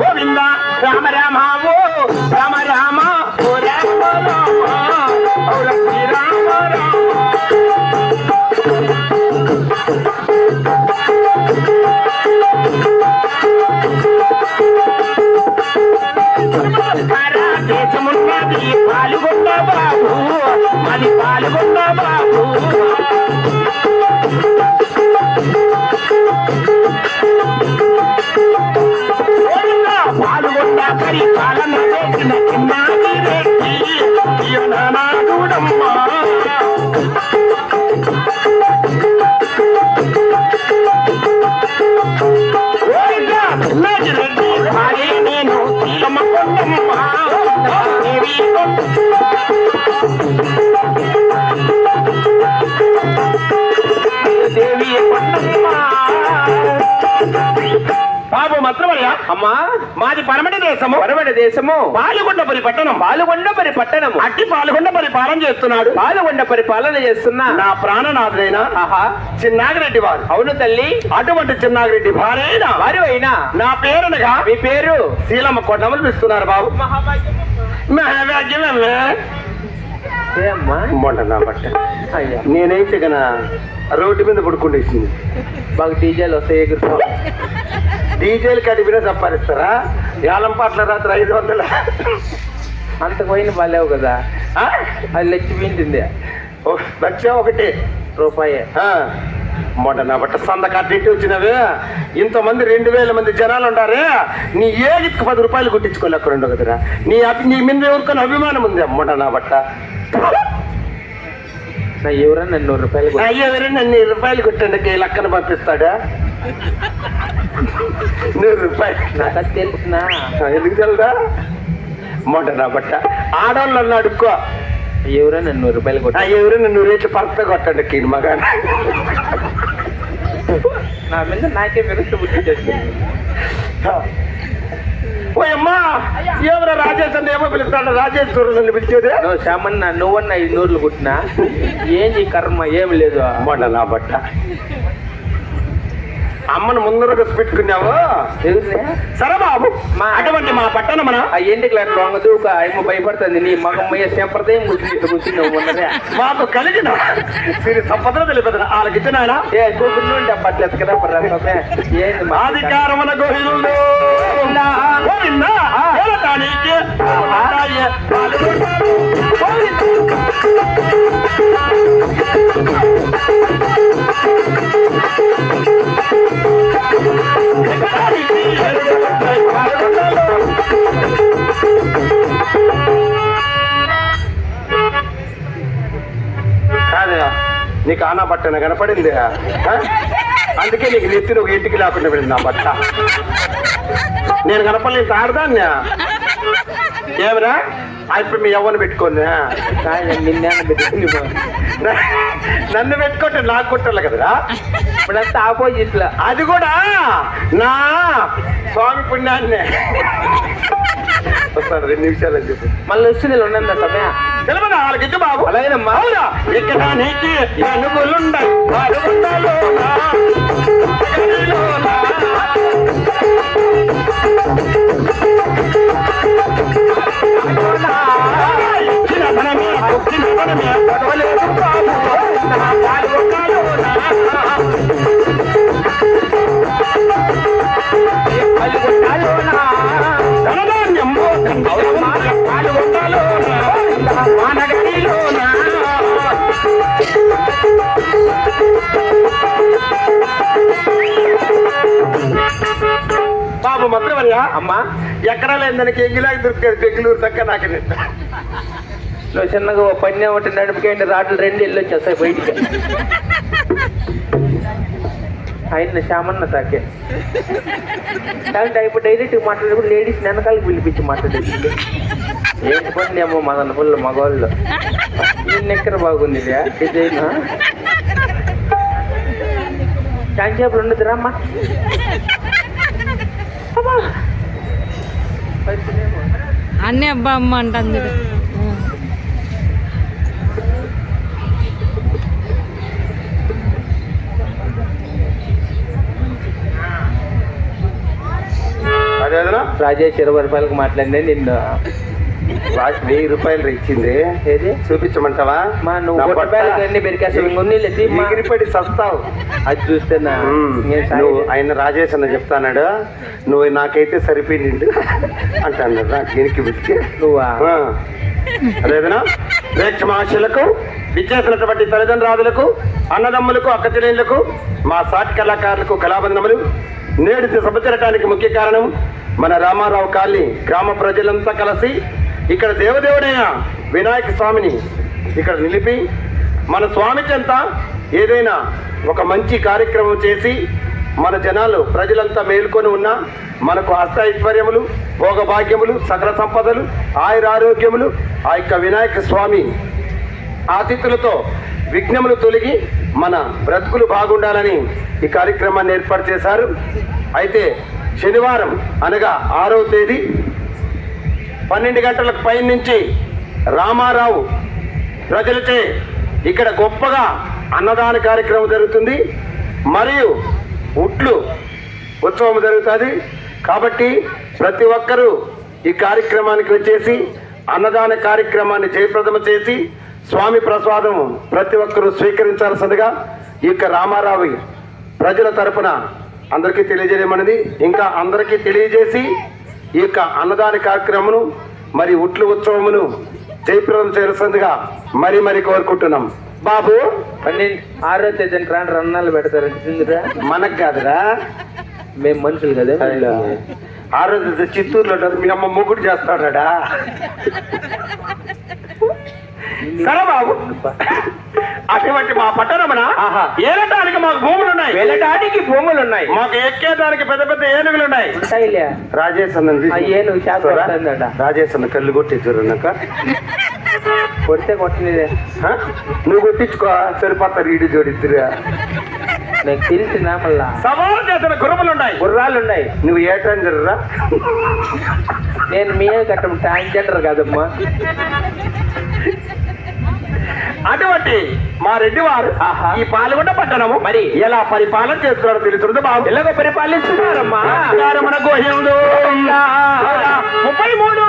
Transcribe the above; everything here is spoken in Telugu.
గోవింద రామ రామ ఓ రామ రామ ఓ రామ రామ ఓ శ్రీరామ రామ దేశమున్నది పాల్గొండ బాబు అది పాల్గొండ బాబు పాల్గొండ పరిపాలన చేసిన చిన్నాది వ్యక్తి నానాడుడమ్మా రెడ్డి భార్య నేను సీలమ్మ కొండమ్మ దేవి కొండమ్మ బాబు మంత్రమయ్య అమ్మా మాది పరమటి దేశము పాలుగొండపరి పట్టణం అట్టి పాల్గొండపరి పాలన చేస్తున్నాడు పాల్గొండపరి పాలన చేస్తున్నా నా ప్రాణనాథుడైన చిన్నాగిరెడ్డి వారు. అవును తల్లి, అటువంటి చిన్నాగిరెడ్డి భార్య వారు అయినా నా పేరునగా మీ పేరు శీలమ్మ కొండమలు పిలుస్తున్నారు బాబు. నా బట్ట నేనైతే గన రోడ్డు మీద పడుకుండేసింది. బాగా డీజేలు వస్తాయి, డీజేలు కడిపినా సంపాదిస్తారా? యాలంపాట్ల రాత్రి 500 అంత పోయిన బాలేవు కదా, అది లెచ్చిపోయింది. లక్ష ఒకటి రూపాయి నా బట్ట సంద కట్టింటి వచ్చినవే. ఇంతమంది 2000 మంది జనాలు ఉండారే, నీ ఏగికి 10 రూపాయలు కొట్టించుకోలేక రెండు కదరా. నీ మీద ఎవరికైనా అభిమానం ఉంది అమ్మట నా బట్ట. నా ఎవరన్నా 100 రూపాయలు ఎవరైనా 100 రూపాయలు కొట్టండి లక్కన పంపిస్తాడా? 100 రూపాయలు నాకు అది తెలుసునా? ఎందుకు తెలుదా నా బట్ట. ఆడవాళ్ళు అడుక్కో, ఎవరైనా 100 రూపాయలు కొట్ట, ఎవరైనా 100 రేట్లు పరత కొట్టండి మగా. నా మీద నాకే మెరుస్తూ బుద్ధి చేస్తుంది. ఓయమ్మా ఎవరో రాజేష్ అంటే ఏమో పిలుస్తాడు, రాజేశ్వరుని పిలిచేదే. శామన్న నువ్వన్నా 500 కొట్టినా ఏంది కర్మ, ఏమి లేదు నా బట్ట. అమ్మను ముందర పెట్టుకున్నావు సరే బాబు. అటువంటి మా పట్టణ మన ఆ ఎంటికి వంగదు అమ్మ భయపడుతుంది. నీ మగమ్మయ్య సంప్రదాయం కూర్చుని ఉన్నదే మాకు కలిగిన మీరు సంపదలు తెలిపదు వాళ్ళకిచ్చిన కూర్చుంటే అప్పట్లేదు కదా. అధికారముల గోహిలుండు కాదా నీకు ఆనా బట్టన కనపడింది, అందుకే నీకు నెత్తిన ఒక ఇంటికి లేకుండా వెళ్ళింది నా బట్ట. నేను కనపడలేదు ఆడదాన్ని ఏమరా ఇప్పుడు మీ ఎవరిని పెట్టుకోండి. నన్ను పెట్టుకుంటే నాకు కొట్టాలి కదరా. ఇప్పుడంతా ఆపోజిట్ లో అది కూడా నా స్వామి పుణ్యాన్నే. వస్తాను 2 నిమిషాలు అని చెప్పి మళ్ళీ వచ్చి నేను ఉన్నాను సమయం తెలవదా వాళ్ళకి బాబు. అలాగేనమ్మా ఇక్కడ నీకు అనుగులుండాలి బాబు మంత్రవర్యా. అమ్మా ఎక్కడా లేదు దానికి ఎంగిలాగా దొరికాడు బెంగళూరు దక్క. నాకు నువ్వు చిన్నగా పన్నే ఒకటి నడిపికేయండి, రాట్లు 2 ఇల్లు వచ్చేస్తాయి బయటికి. ఆయన శ్యామన్న తాకే ఇప్పుడు డైరెక్ట్ మాట్లాడేప్పుడు లేడీస్ వెనకాలకి పిలిపించి మాట్లాడేది. ఏంటి పని ఏమో మదన పుల్ల మగవాళ్ళు. ఈ నెక్కర బాగుంది డిజైన్. కాంచేపులు ఉండదురా అమ్మా. అన్నీ అబ్బా అమ్మ అంటుంది. అదేదనా రాజేష్ 20 రూపాయలకు మాట్లాడినా నిన్ను. 1000 రూపాయలు ఇచ్చింది, ఏది చూపించమంటావా? మా నువ్వు నా బట్ట రూపాయలకి అన్ని పెరికేస్తావు ఇంకొన్ని ఎగిరిపడి సస్తావు. అది చూస్తేనా నువ్వు ఆయన రాజేష్ అన్న చెప్తాన్నాడు, నువ్వు నాకైతే సరిపోయింది అంటాడు. నాకు దీనికి పిచ్చి నువ్వా? అదేదనా ప్రేక్షమాశులకు విచ్చేసినటువంటి తల్లిదండ్రులకు, అన్నదమ్ములకు, అక్కచెల్లెళ్లకు, మా సాటి కళాకారులకు కళాబంధనములు. నేడు సభ జరగడానికి ముఖ్య కారణం మన రామారావు కాలనీ గ్రామ ప్రజలంతా కలిసి ఇక్కడ దేవదేవుడైన వినాయక స్వామిని ఇక్కడ నిలిపి మన స్వామి చెంత ఏదైనా ఒక మంచి కార్యక్రమం చేసి మన జనాలు ప్రజలంతా మేల్కొని ఉన్నా మనకు అష్టైశ్వర్యములు, భోగభాగ్యములు, సకల సంపదలు, ఆయురారోగ్యములు ఆ యొక్క వినాయక స్వామి ఆతిథులతో విఘ్నములు తొలగి మన బ్రతుకులు బాగుండాలని ఈ కార్యక్రమాన్ని ఏర్పాటు చేశారు. అయితే శనివారం అనగా 6వ తేదీ 12 గంటలకు పై నుంచి రామారావు ప్రజలచే ఇక్కడ గొప్పగా అన్నదాన కార్యక్రమం జరుగుతుంది, మరియు ఉట్లు ఉత్సవం జరుగుతుంది. కాబట్టి ప్రతి ఒక్కరూ ఈ కార్యక్రమానికి వచ్చేసి అన్నదాన కార్యక్రమాన్ని జయప్రదం చేసి స్వామి ప్రసాదం ప్రతి ఒక్కరూ స్వీకరించాల్సిందిగా ఈ యొక్క రామారావు ప్రజల తరపున అందరికీ తెలియజేయమన్నది. ఇంకా అందరికీ తెలియజేసి ఈ యొక్క అన్నదాన కార్యక్రమను మరి ఉట్లు ఉత్సవమును జయప్రదం చేయాల్సిందిగా మరీ కోరుకుంటున్నాం. బాబు 6వ తేదీని రాండి రన్నాలు పెడతారంటే మనకు కాదురా, మేము మనుషులు కదా. 6వ తేదీ చిత్తూరులో ఉంటుంది, మీ అమ్మ మొగుడు చేస్తాడా? సరే బాబు, అటువంటి మా పట్టణమున ఏలటానికి మాకు భూములు ఉన్నాయి, వెళ్ళటానికి భూములు ఉన్నాయి, మాకు ఎక్కేదానికి పెద్ద పెద్ద ఏనుగులు ఉన్నాయి. ఉంటాయిలే. రాజేష్ అన్న ఏనుగు చేస్తాడా? రాజేష్ అన్న కళ్ళు కొట్టించారు నాక, కొడితే కొట్టనిదే. నువ్వు కొట్టించుకో సరిపోతారు, ఈడు జోడిద్దురా. నాకు తెలిసినా మళ్ళా సవాలు చేసిన గుర్రములు ఉన్నాయి, గుర్రాలు ఉన్నాయి. నువ్వు ఏ ట్రాన్జర్ రా? నేను మీ కట్టం ట్రాన్స్జెండర్ కాదమ్మా. అటువంటి మా రెడ్డి వారు ఈ పాల్గొండ పట్టణము మరి ఎలా పరిపాలన చేస్తున్నారో తెలుస్తుంది బాబు. ఎలాగో పరిపాలిస్తున్నారమ్మా. మన గోహిందు 33